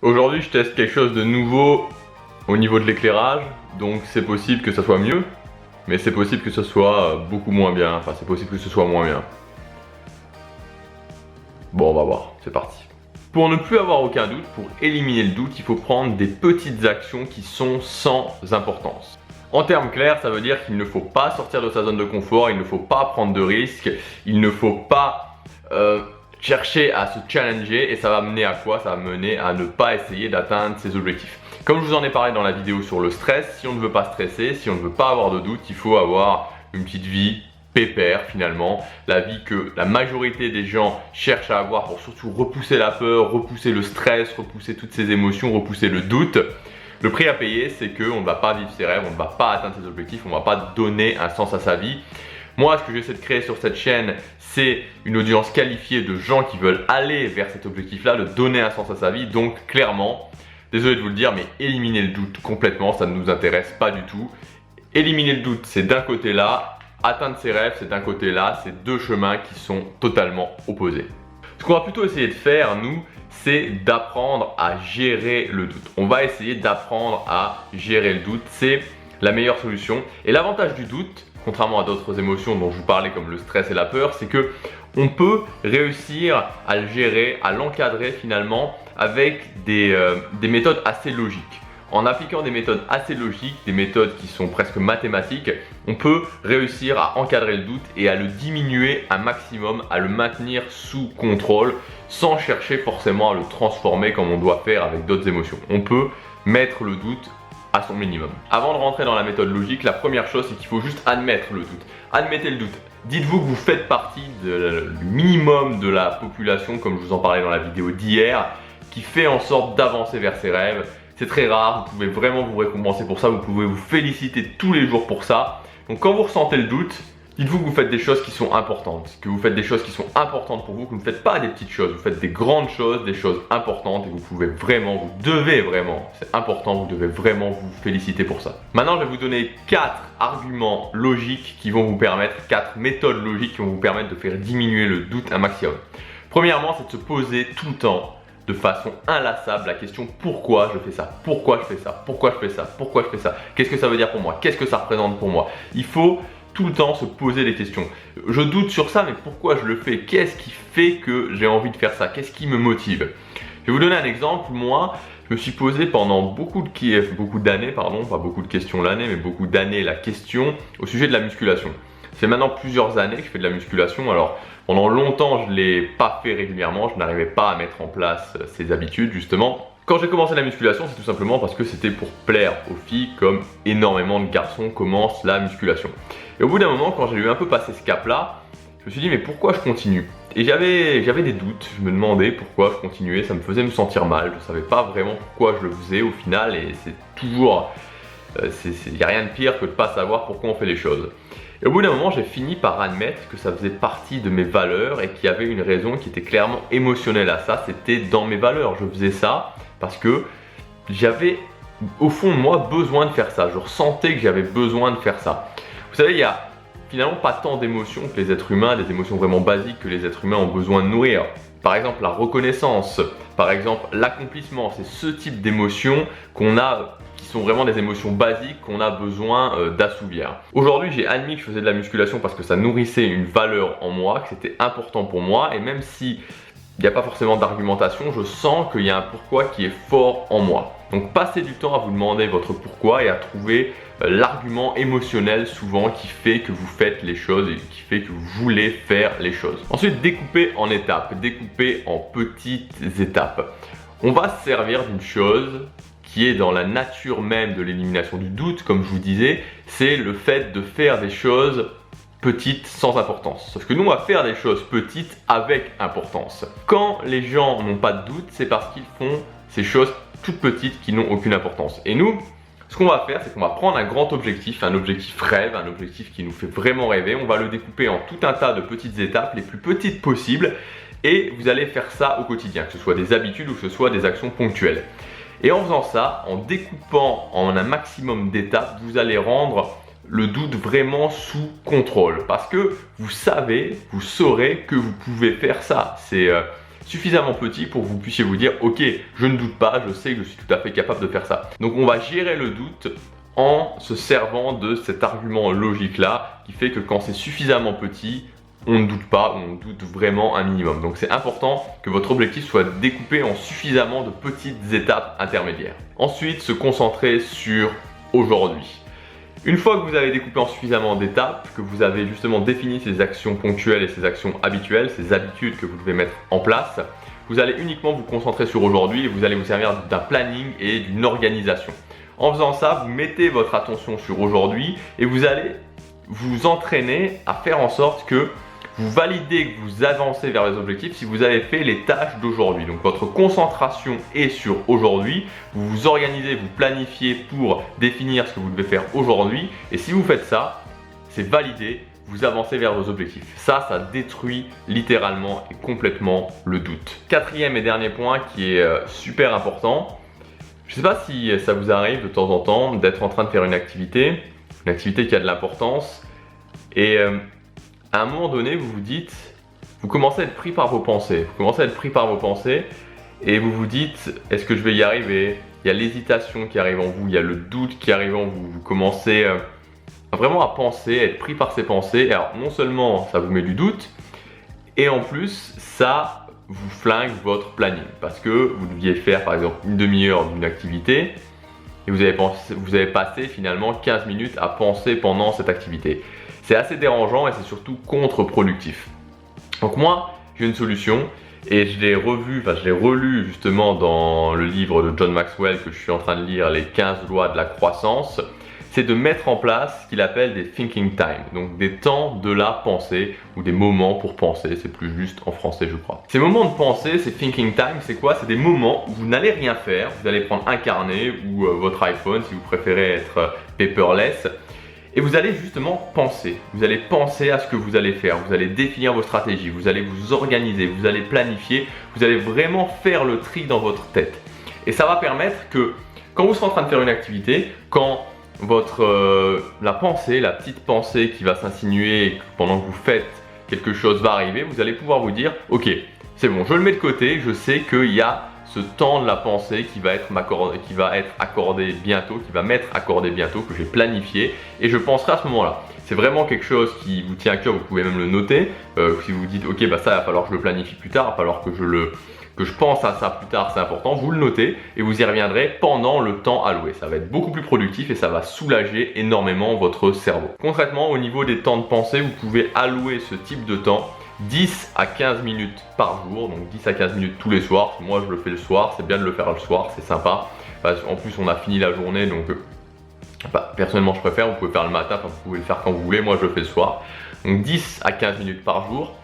Aujourd'hui, je teste quelque chose de nouveau au niveau de l'éclairage, donc c'est possible que ça soit mieux, mais c'est possible que ce soit beaucoup moins bien, enfin c'est possible que ce soit moins bien. Bon, on va voir, c'est parti. Pour ne plus avoir aucun doute, pour éliminer le doute, il faut prendre des petites actions qui sont sans importance. En termes clairs, ça veut dire qu'il ne faut pas sortir de sa zone de confort, il ne faut pas prendre de risques, il ne faut pas chercher à se challenger, et ça va mener à quoi? Ça va mener à ne pas essayer d'atteindre ses objectifs. Comme je vous en ai parlé dans la vidéo sur le stress, si on ne veut pas stresser, si on ne veut pas avoir de doute, il faut avoir une petite vie pépère finalement, la vie que la majorité des gens cherchent à avoir pour surtout repousser la peur, repousser le stress, repousser toutes ces émotions, repousser le doute. Le prix à payer, c'est qu'on ne va pas vivre ses rêves, on ne va pas atteindre ses objectifs, on ne va pas donner un sens à sa vie. Moi, ce que j'essaie de créer sur cette chaîne, c'est une audience qualifiée de gens qui veulent aller vers cet objectif-là, de donner un sens à sa vie. Donc clairement, désolé de vous le dire, mais éliminer le doute complètement, ça ne nous intéresse pas du tout. Éliminer le doute, c'est d'un côté là, atteindre ses rêves, c'est d'un côté là, c'est deux chemins qui sont totalement opposés. Ce qu'on va plutôt essayer de faire, nous, c'est d'apprendre à gérer le doute. On va essayer d'apprendre à gérer le doute, c'est la meilleure solution. Et l'avantage du doute, contrairement à d'autres émotions dont je vous parlais comme le stress et la peur, c'est que on peut réussir à le gérer, à l'encadrer finalement avec des méthodes assez logiques. En appliquant des méthodes assez logiques, des méthodes qui sont presque mathématiques, on peut réussir à encadrer le doute et à le diminuer un maximum, à le maintenir sous contrôle sans chercher forcément à le transformer comme on doit faire avec d'autres émotions. On peut mettre le doute à son minimum. Avant de rentrer dans la méthode logique, la première chose c'est qu'il faut juste admettre le doute. Admettez le doute. Dites-vous que vous faites partie du minimum de la population, comme je vous en parlais dans la vidéo d'hier, qui fait en sorte d'avancer vers ses rêves. C'est très rare, vous pouvez vraiment vous récompenser pour ça, vous pouvez vous féliciter tous les jours pour ça. Donc quand vous ressentez le doute, dites-vous que vous faites des choses qui sont importantes, que vous faites des choses qui sont importantes pour vous, que vous ne faites pas des petites choses, vous faites des grandes choses, des choses importantes et vous pouvez vraiment, vous devez vraiment, c'est important, vous devez vraiment vous féliciter pour ça. Maintenant, je vais vous donner 4 arguments logiques qui vont vous permettre, 4 méthodes logiques qui vont vous permettre de faire diminuer le doute un maximum. Premièrement, c'est de se poser tout le temps de façon inlassable la question pourquoi je fais ça, pourquoi je fais ça, pourquoi je fais ça, pourquoi je fais ça, qu'est-ce que ça veut dire pour moi, qu'est-ce que ça représente pour moi. Il faut tout le temps se poser des questions. Je doute sur ça, mais pourquoi je le fais? Qu'est-ce qui fait que j'ai envie de faire ça? Qu'est-ce qui me motive? Je vais vous donner un exemple. Moi, je me suis posé pendant beaucoup d'années, pas beaucoup de questions l'année, mais beaucoup d'années la question au sujet de la musculation. C'est maintenant plusieurs années que je fais de la musculation. Alors, pendant longtemps, je ne l'ai pas fait régulièrement. Je n'arrivais pas à mettre en place ces habitudes, justement. Quand j'ai commencé la musculation, c'est tout simplement parce que c'était pour plaire aux filles, comme énormément de garçons commencent la musculation. Et au bout d'un moment, quand j'ai eu un peu passé ce cap-là, je me suis dit, mais pourquoi je continue? Et j'avais des doutes. Je me demandais pourquoi je continuais. Ça me faisait me sentir mal. Je ne savais pas vraiment pourquoi je le faisais au final. Et c'est toujours... il n'y a rien de pire que de ne pas savoir pourquoi on fait les choses. Et au bout d'un moment, j'ai fini par admettre que ça faisait partie de mes valeurs et qu'il y avait une raison qui était clairement émotionnelle à ça. C'était dans mes valeurs. Je faisais ça parce que j'avais, au fond de moi, besoin de faire ça. Je ressentais que j'avais besoin de faire ça. Vous savez, il n'y a finalement pas tant d'émotions que les êtres humains, des émotions vraiment basiques que les êtres humains ont besoin de nourrir. Par exemple, la reconnaissance, par exemple, l'accomplissement. C'est ce type d'émotions qu'on a, qui sont vraiment des émotions basiques qu'on a besoin d'assouvir. Aujourd'hui, j'ai admis que je faisais de la musculation parce que ça nourrissait une valeur en moi, que c'était important pour moi. Et même si il n'y a pas forcément d'argumentation, je sens qu'il y a un pourquoi qui est fort en moi. Donc passez du temps à vous demander votre pourquoi et à trouver l'argument émotionnel souvent qui fait que vous faites les choses et qui fait que vous voulez faire les choses. Ensuite, découpez en étapes, découpez en petites étapes. On va se servir d'une chose qui est dans la nature même de l'élimination du doute, comme je vous disais, c'est le fait de faire des choses petites sans importance. Sauf que nous, on va faire des choses petites avec importance. Quand les gens n'ont pas de doute, c'est parce qu'ils font ces choses toutes petites qui n'ont aucune importance. Et nous, ce qu'on va faire, c'est qu'on va prendre un grand objectif, un objectif rêve, un objectif qui nous fait vraiment rêver. On va le découper en tout un tas de petites étapes, les plus petites possibles. Et vous allez faire ça au quotidien, que ce soit des habitudes ou que ce soit des actions ponctuelles. Et en faisant ça, en découpant en un maximum d'étapes, vous allez rendre le doute vraiment sous contrôle. Parce que vous savez, vous saurez que vous pouvez faire ça. suffisamment petit pour que vous puissiez vous dire ok, je ne doute pas, je sais que je suis tout à fait capable de faire ça. Donc on va gérer le doute en se servant de cet argument logique là qui fait que quand c'est suffisamment petit, on ne doute pas, on doute vraiment un minimum. Donc c'est important que votre objectif soit découpé en suffisamment de petites étapes intermédiaires. Ensuite, se concentrer sur aujourd'hui. Une fois que vous avez découpé en suffisamment d'étapes, que vous avez justement défini ces actions ponctuelles et ces actions habituelles, ces habitudes que vous devez mettre en place, vous allez uniquement vous concentrer sur aujourd'hui et vous allez vous servir d'un planning et d'une organisation. En faisant ça, vous mettez votre attention sur aujourd'hui et vous allez vous entraîner à faire en sorte que vous validez que vous avancez vers les objectifs si vous avez fait les tâches d'aujourd'hui. Donc votre concentration est sur aujourd'hui, vous vous organisez, vous planifiez pour définir ce que vous devez faire aujourd'hui et si vous faites ça, c'est validé, vous avancez vers vos objectifs. Ça détruit littéralement et complètement le doute. Quatrième et dernier point qui est super important, je ne sais pas si ça vous arrive de temps en temps d'être en train de faire une activité qui a de l'importance et à un moment donné, vous vous dites, vous commencez à être pris par vos pensées. Et vous vous dites, est-ce que je vais y arriver? Il y a l'hésitation qui arrive en vous, il y a le doute qui arrive en vous. Vous commencez vraiment à penser, à être pris par ces pensées. Et alors, non seulement ça vous met du doute, et en plus, ça vous flingue votre planning. Parce que vous deviez faire par exemple une demi-heure d'une activité et vous avez passé finalement 15 minutes à penser pendant cette activité. C'est assez dérangeant et c'est surtout contre-productif. Donc moi, j'ai une solution et je l'ai relu justement dans le livre de John Maxwell que je suis en train de lire, les 15 lois de la croissance. C'est de mettre en place ce qu'il appelle des thinking time, donc des temps de la pensée ou des moments pour penser, c'est plus juste en français je crois. Ces moments de pensée, ces thinking time, c'est quoi? C'est des moments où vous n'allez rien faire, vous allez prendre un carnet ou votre iPhone si vous préférez être paperless. Et vous allez justement penser, vous allez penser à ce que vous allez faire, vous allez définir vos stratégies, vous allez vous organiser, vous allez planifier, vous allez vraiment faire le tri dans votre tête. Et ça va permettre que quand vous serez en train de faire une activité, quand la petite pensée qui va s'insinuer pendant que vous faites quelque chose va arriver, vous allez pouvoir vous dire ok, c'est bon, je le mets de côté, je sais qu'il y a ce temps de la pensée qui va m'être accordé bientôt, que j'ai planifié et je penserai à ce moment-là. C'est vraiment quelque chose qui vous tient à cœur, vous pouvez même le noter. Si vous dites ok, ça il va falloir que je le planifie plus tard, il va falloir que je pense à ça plus tard, c'est important, vous le notez et vous y reviendrez pendant le temps alloué. Ça va être beaucoup plus productif et ça va soulager énormément votre cerveau. Concrètement, au niveau des temps de pensée, vous pouvez allouer ce type de temps 10 à 15 minutes par jour, donc 10 à 15 minutes tous les soirs. Moi je le fais le soir, c'est bien de le faire le soir, c'est sympa. En plus on a fini la journée donc personnellement je préfère, vous pouvez faire le matin, vous pouvez le faire quand vous voulez, moi je le fais le soir. Donc 10 à 15 minutes par jour,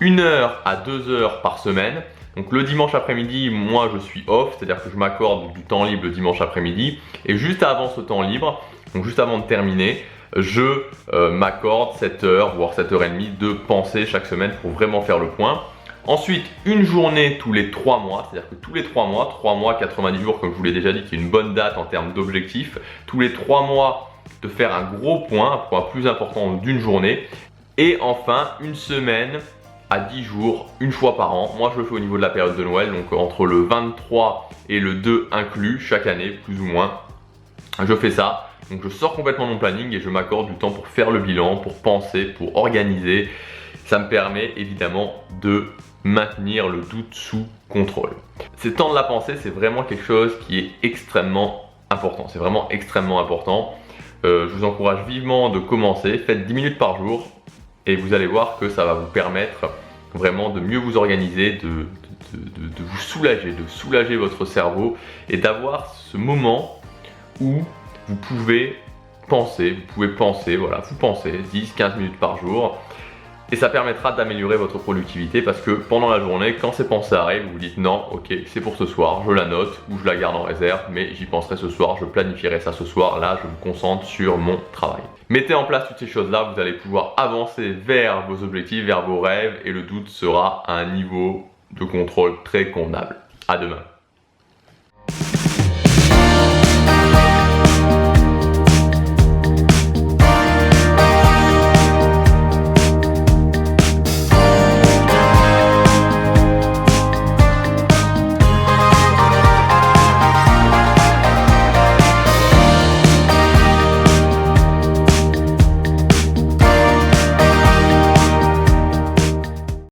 1 heure à 2 heures par semaine. Donc le dimanche après-midi, moi je suis off, c'est-à-dire que je m'accorde du temps libre le dimanche après-midi. Et juste avant ce temps libre, donc juste avant de terminer, je m'accorde 7 heures, voire 7h30 de pensée chaque semaine pour vraiment faire le point. Ensuite, une journée tous les 3 mois, c'est-à-dire que tous les 3 mois, 90 jours, comme je vous l'ai déjà dit, qui est une bonne date en termes d'objectifs, tous les 3 mois de faire un gros point, un point plus important d'une journée. Et enfin, une semaine à 10 jours, une fois par an. Moi, je le fais au niveau de la période de Noël, donc entre le 23 et le 2 inclus, chaque année, plus ou moins. Je fais ça. Donc je sors complètement mon planning et je m'accorde du temps pour faire le bilan, pour penser, pour organiser. Ça me permet évidemment de maintenir le doute sous contrôle. Ces temps de la pensée, c'est vraiment quelque chose qui est extrêmement important. C'est vraiment extrêmement important. Je vous encourage vivement de commencer. Faites 10 minutes par jour et vous allez voir que ça va vous permettre vraiment de mieux vous organiser, de vous soulager, de soulager votre cerveau et d'avoir ce moment où vous pouvez penser, voilà, vous pensez 10-15 minutes par jour et ça permettra d'améliorer votre productivité parce que pendant la journée, quand ces pensées arrivent, vous vous dites non, ok, c'est pour ce soir, je la note ou je la garde en réserve, mais j'y penserai ce soir, je planifierai ça ce soir, là je me concentre sur mon travail. Mettez en place toutes ces choses-là, vous allez pouvoir avancer vers vos objectifs, vers vos rêves et le doute sera à un niveau de contrôle très convenable. À demain.